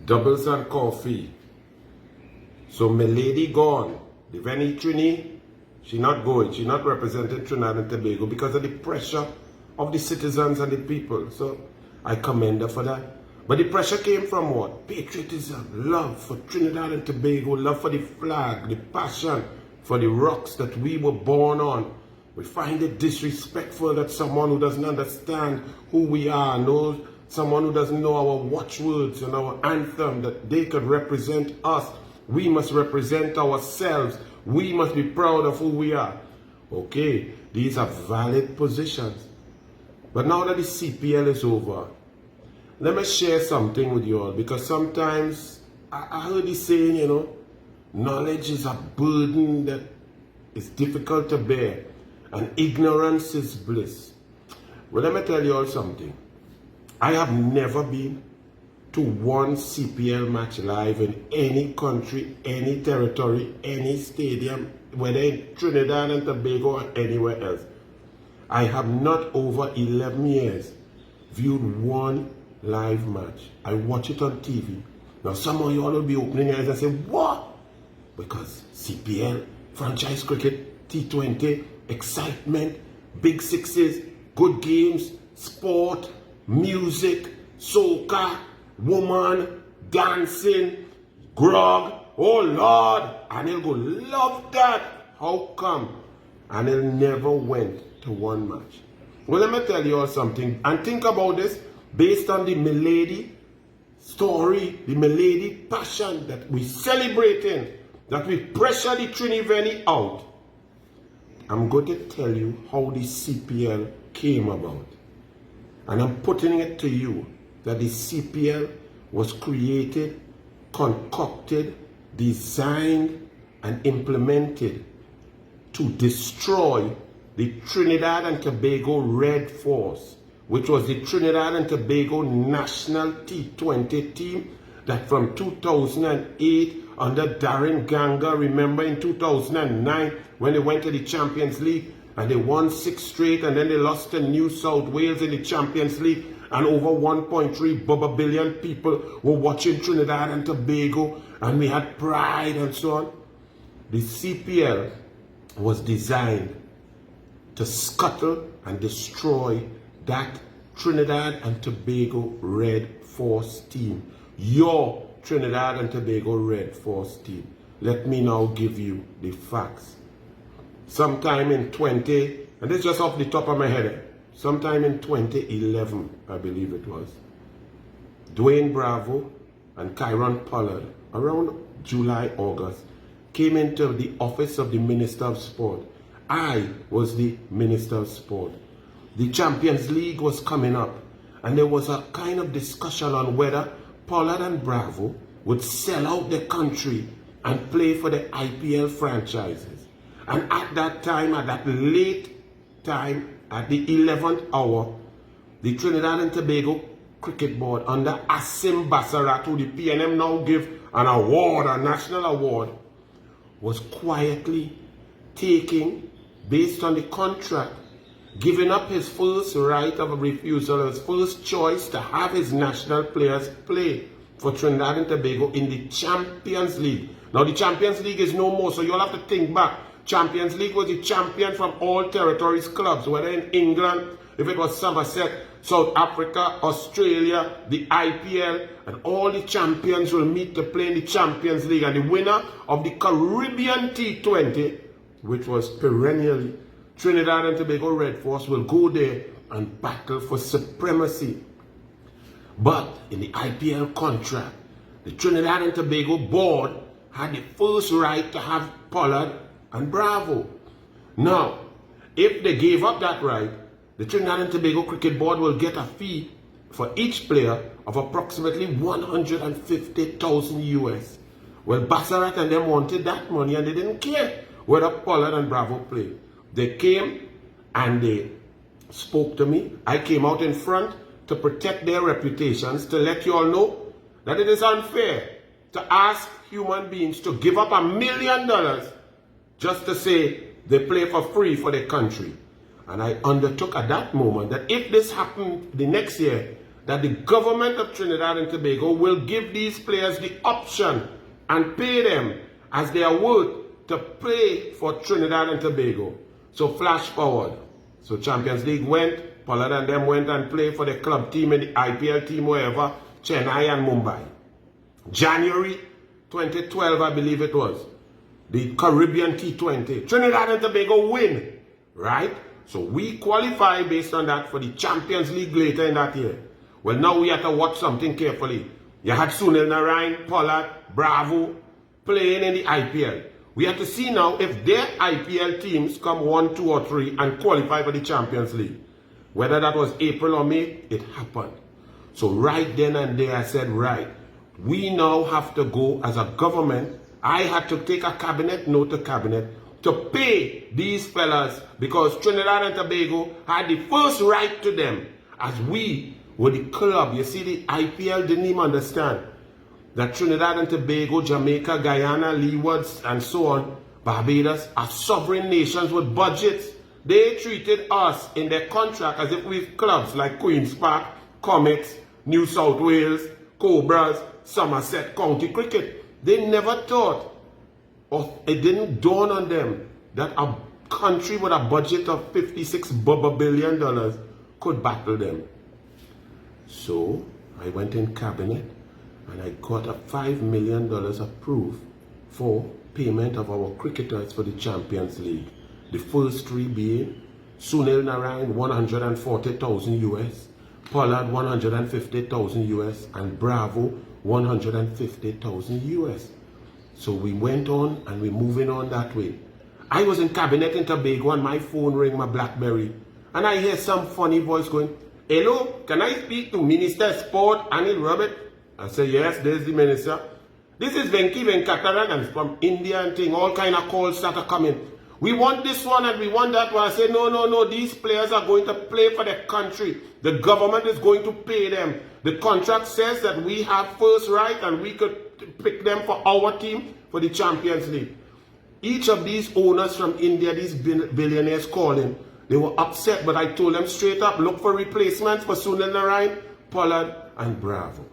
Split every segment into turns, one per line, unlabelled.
doubles and coffee. So my lady gone. The VENETRINI, she not going. She not representing Trinidad and Tobago because of the pressure of the citizens and the people. So I commend her for that. But the pressure came from what? Patriotism, love for Trinidad and Tobago, love for the flag, the passion for the rocks that we were born on. We find it disrespectful that someone who doesn't understand who we are, knows someone who doesn't know our watchwords and our anthem, that they could represent us. We must represent ourselves. We must be proud of who we are. Okay, these are valid positions. But now that the CPL is over, let me share something with you all, because sometimes I heard this saying, you know, knowledge is a burden that is difficult to bear, and ignorance is bliss. Well, let me tell you all something. I have never been to one CPL match live in any country, any territory, any stadium, whether in Trinidad and Tobago or anywhere else. I have not over 11 years viewed one live match. I watch it on TV. Now some of you all will be opening your eyes and say, what? Because CPL, franchise cricket, T20, excitement, big sixes, good games, sport, music, soca, woman, dancing, grog, oh Lord, and he'll go, love that. How come? And he'll never went to one match. Well, let me tell you all something, and think about this based on the Milady story, the Milady passion that we celebrating, that we pressure the Trinidad out. I'm going to tell you how the CPL came about. And I'm putting it to you that the CPL was created, concocted, designed, and implemented to destroy the Trinidad and Tobago Red Force, which was the Trinidad and Tobago national T20 team that from 2008 under Darren Ganga, remember in 2009 when they went to the Champions League and they won 6 straight, and then they lost to New South Wales in the Champions League, and over 1.3 billion people were watching Trinidad and Tobago, and we had pride and so on. The CPL was designed to scuttle and destroy that Trinidad and Tobago Red Force team. Your Trinidad and Tobago Red Force team. Let me now give you the facts. Sometime in and this is just off the top of my head, sometime in 2011, I believe it was, Dwayne Bravo and Kyron Pollard, around July, August, came into the office of the Minister of Sport. I was the Minister of Sport. The Champions League was coming up, and there was a kind of discussion on whether Pollard and Bravo would sell out the country and play for the IPL franchises. And at that time, at that late time, at the 11th hour, the Trinidad and Tobago Cricket Board under Asim Basarat, who the PNM now give an award, a national award, was quietly taking, based on the contract, giving up his first right of refusal, his first choice to have his national players play for Trinidad and Tobago in the Champions League. Now the Champions League is no more, so you'll have to think back. Champions League was the champion from all territories clubs, whether in England, if it was Somerset, South Africa, Australia, the IPL, and all the champions will meet to play in the Champions League. And the winner of the Caribbean T20, which was perennially Trinidad and Tobago Red Force, will go there and battle for supremacy. But in the IPL contract, the Trinidad and Tobago board had the first right to have Pollard and Bravo. Now, if they gave up that right, the Trinidad and Tobago Cricket Board will get a fee for each player of approximately 150,000 US. Well, Basarat and them wanted that money, and they didn't care whether Pollard and Bravo played. They came and they spoke to me. I came out in front to protect their reputations, to let you all know that it is unfair to ask human beings to give up $1 million just to say they play for free for their country. And I undertook at that moment that if this happened the next year, that the government of Trinidad and Tobago will give these players the option and pay them as they are worth to play for Trinidad and Tobago. So flash forward. So Champions League went, Pollard and them went and played for the club team and the IPL team, wherever, Chennai and Mumbai. January 2012, I believe it was, the Caribbean T20. Trinidad and Tobago win, right? So we qualify based on that for the Champions League later in that year. Well, now we have to watch something carefully. You had Sunil Narine, Pollard, Bravo playing in the IPL. We have to see now if their IPL teams come 1, 2 or 3 and qualify for the Champions League. Whether that was April or May, it happened. So right then and there I said, right, we now have to go as a government. I had to take a cabinet note to cabinet to pay these fellas because Trinidad and Tobago had the first right to them as we were the club. You see, the IPL didn't even understand that Trinidad and Tobago, Jamaica, Guyana, Leewards, and so on, Barbados, are sovereign nations with budgets. They treated us in their contract as if we're clubs like Queen's Park, Comets, New South Wales, Cobras, Somerset County Cricket. They never thought, or it didn't dawn on them, that a country with a budget of $56 billion could battle them. So I went in cabinet and I got a $5 million approved for payment of our cricketers for the Champions League. The first 3 being Sunil Narine, 140,000 US, Pollard, 150,000 US, and Bravo, 150,000 US. So we went on and we're moving on that way. I was in cabinet in Tobago and my phone rang, my BlackBerry, and I hear some funny voice going, "Hello, can I speak to Minister of Sport, Anil Robert?" I say, "Yes, there's the minister." "This is Venki Venkataraman from India and thing. All kind of calls that are coming. We want this one and we want that one." I say, no, these players are going to play for their country. The government is going to pay them. The contract says that we have first right and we could pick them for our team for the Champions League. Each of these owners from India, these billionaires calling, they were upset, but I told them straight up, look for replacements for Sunil Narine, Pollard, and Bravo.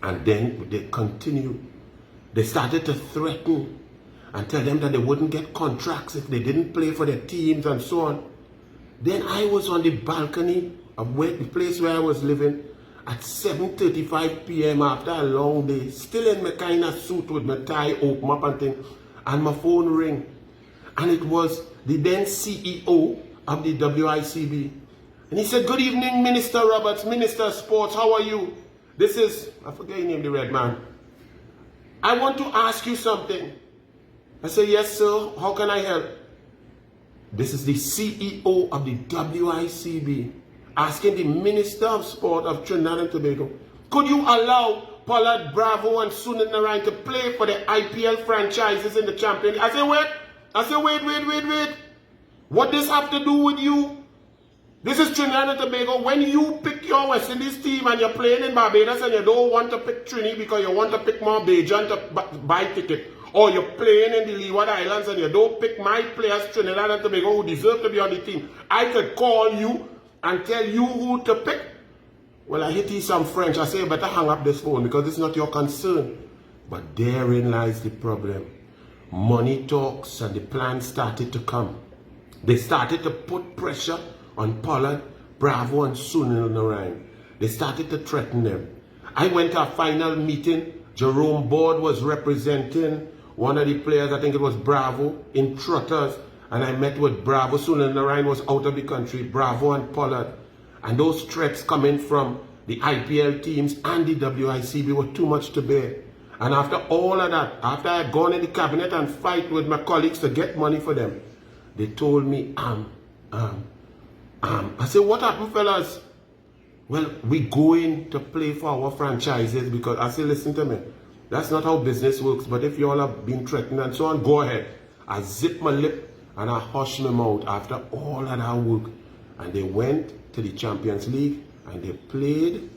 And then they continued. They started to threaten and tell them that they wouldn't get contracts if they didn't play for their teams and so on. Then I was on the balcony of the place where I was living at 7:35 p.m. after a long day, still in my kind of suit with my tie open up and thing, and my phone rang. And it was the then CEO of the WICB. And he said, "Good evening, Minister Roberts, Minister of Sports, how are you? This is," I forget your name, the red man. "I want to ask you something." I said, "Yes, sir, how can I help?" This is the CEO of the WICB asking the Minister of Sport of Trinidad and Tobago, "Could you allow Pollard, Bravo, and Sunil Narine to play for the IPL franchises in the Champions League?" I said, wait. What does this have to do with you? This is Trinidad and Tobago. When you pick your West Indies team and you're playing in Barbados and you don't want to pick Trini because you want to pick more Bajan to buy ticket, or you're playing in the Leeward Islands and you don't pick my players, Trinidad and Tobago, who deserve to be on the team, I could call you and tell you who to pick. Well, I hit you some French. I say, you better hang up this phone because it's not your concern. But therein lies the problem. Money talks and the plans started to come. They started to put pressure on Pollard, Bravo, and Sunil Narine. They started to threaten them. I went to a final meeting. Jerome Board was representing one of the players, I think it was Bravo, in Trotters. And I met with Bravo. Sunil Narine was out of the country, Bravo and Pollard. And those threats coming from the IPL teams and the WICB were too much to bear. And after all of that, after I had gone in the cabinet and fight with my colleagues to get money for them, they told me, I said, "What happened, fellas?" "Well, we going to play for our franchises because," I said, "Listen to me, that's not how business works, but if you all have been threatened and so on, go ahead." I zipped my lip and I hushed my mouth after all of that work. And they went to the Champions League and they played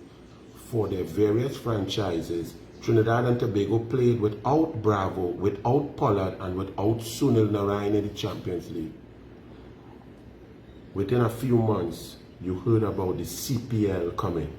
for their various franchises. Trinidad and Tobago played without Bravo, without Pollard, and without Sunil Narine in the Champions League. Within a few months, you heard about the CPL coming.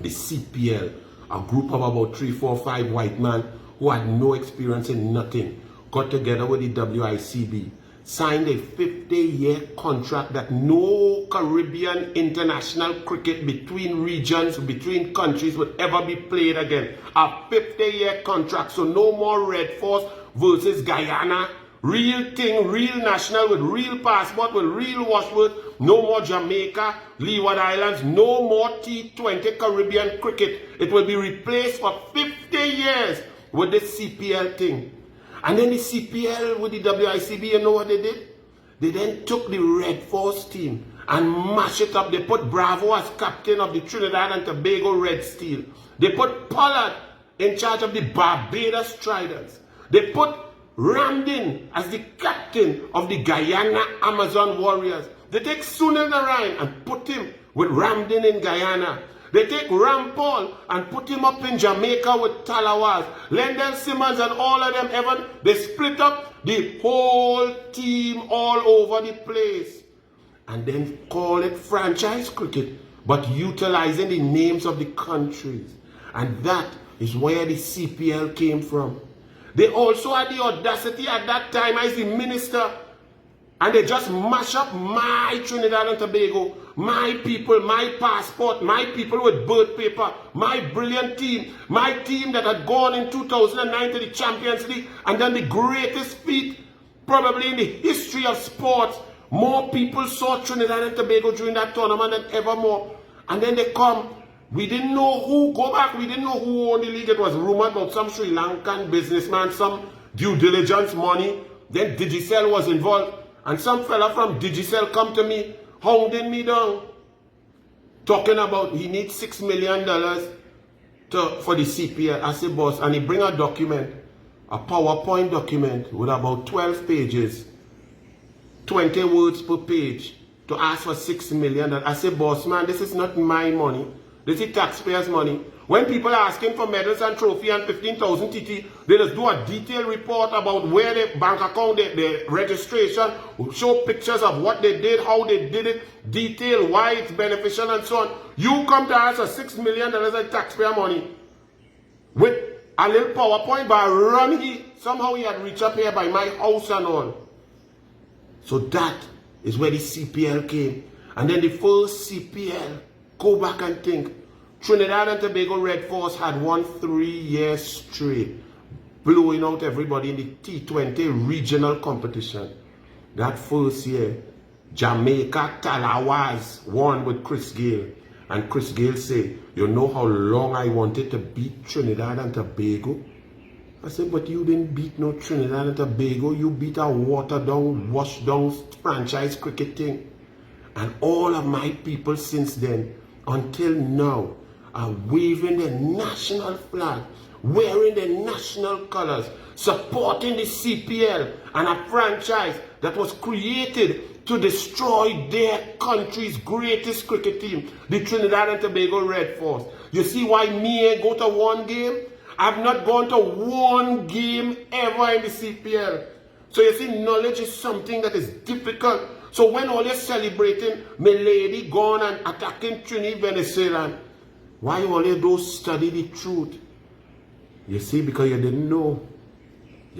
the CPL, a group of about 3, 4, 5 white men who had no experience in nothing, got together with the WICB, signed a 50-year contract that no Caribbean international cricket between regions, between countries would ever be played again. A 50-year contract, so no more Red Force versus Guyana. Real thing, real national with real passport, with real washworth. No more Jamaica, Leeward Islands, no more T20 Caribbean cricket. It will be replaced for 50 years with the CPL thing. And then the CPL with the WICB, you know what they did? They then took the Red Force team and mashed it up. They put Bravo as captain of the Trinidad and Tobago Red Steel. They put Pollard in charge of the Barbados Tridents. They put Ramdin as the captain of the Guyana Amazon Warriors. They take Sunil Narayan and put him with Ramdin in Guyana. They take Rampal and put him up in Jamaica with Talawaz. Lendell Simmons and all of them, Evan, they split up the whole team all over the place. And then call it franchise cricket, but utilizing the names of the countries. And that is where the CPL came from. They also had the audacity at that time as the minister, and they just mash up my Trinidad and Tobago, my people, my passport, my people with birth paper, my brilliant team, my team that had gone in 2009 to the Champions League and done the greatest feat probably in the history of sports. More people saw Trinidad and Tobago during that tournament than ever more. And then they come. We didn't know who, go back, we didn't know who owned the league. It was rumored about some Sri Lankan businessman, some due diligence money. Then Digicel was involved. And some fella from Digicel come to me, hounding me down, talking about he needs $6 million for the CPL. I said, boss, and he bring a document, a PowerPoint document with about 12 pages, 20 words per page, to ask for $6 million. I said, boss, man, this is not my money. This is taxpayers' money. When people are asking for medals and trophy and 15,000 TT, they just do a detailed report about where the bank account, the registration, show pictures of what they did, how they did it, detail why it's beneficial and so on. You come to ask for $6 million of taxpayer money with a little PowerPoint by run he. Somehow he had reached up here by my house and all. So that is where the CPL came. And then the first CPL, go back and think, Trinidad and Tobago Red Force had won 3 years straight, blowing out everybody in the T20 regional competition. That first year, Jamaica Talawaz won with Chris Gale. And Chris Gale said, you know how long I wanted to beat Trinidad and Tobago? I said, but you didn't beat no Trinidad and Tobago. You beat a watered down, washed down franchise cricket thing. And all of my people since then, until now, are waving the national flag, wearing the national colors, supporting the CPL and a franchise that was created to destroy their country's greatest cricket team, the Trinidad and Tobago Red Force. You see why me ain't go to one game? I've not gone to one game ever in the CPL. So you see, knowledge is something that is difficult. So when all you're celebrating, my lady gone and attacking Trini, Venezuela, why all you don't study the truth? You see, because you didn't know,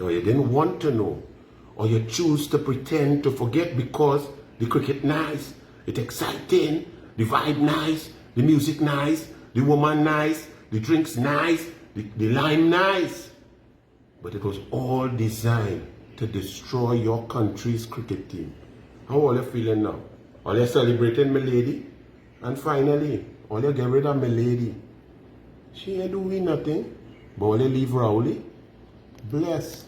or you didn't want to know, or you choose to pretend to forget because the cricket nice, it's exciting, the vibe nice, the music nice, the woman nice, the drinks nice, the lime nice. But it was all designed to destroy your country's cricket team. How are you feeling now? Are you celebrating my lady? And finally, all you get rid of my lady. She ain't doing nothing, but all you leave Rowley. Bless.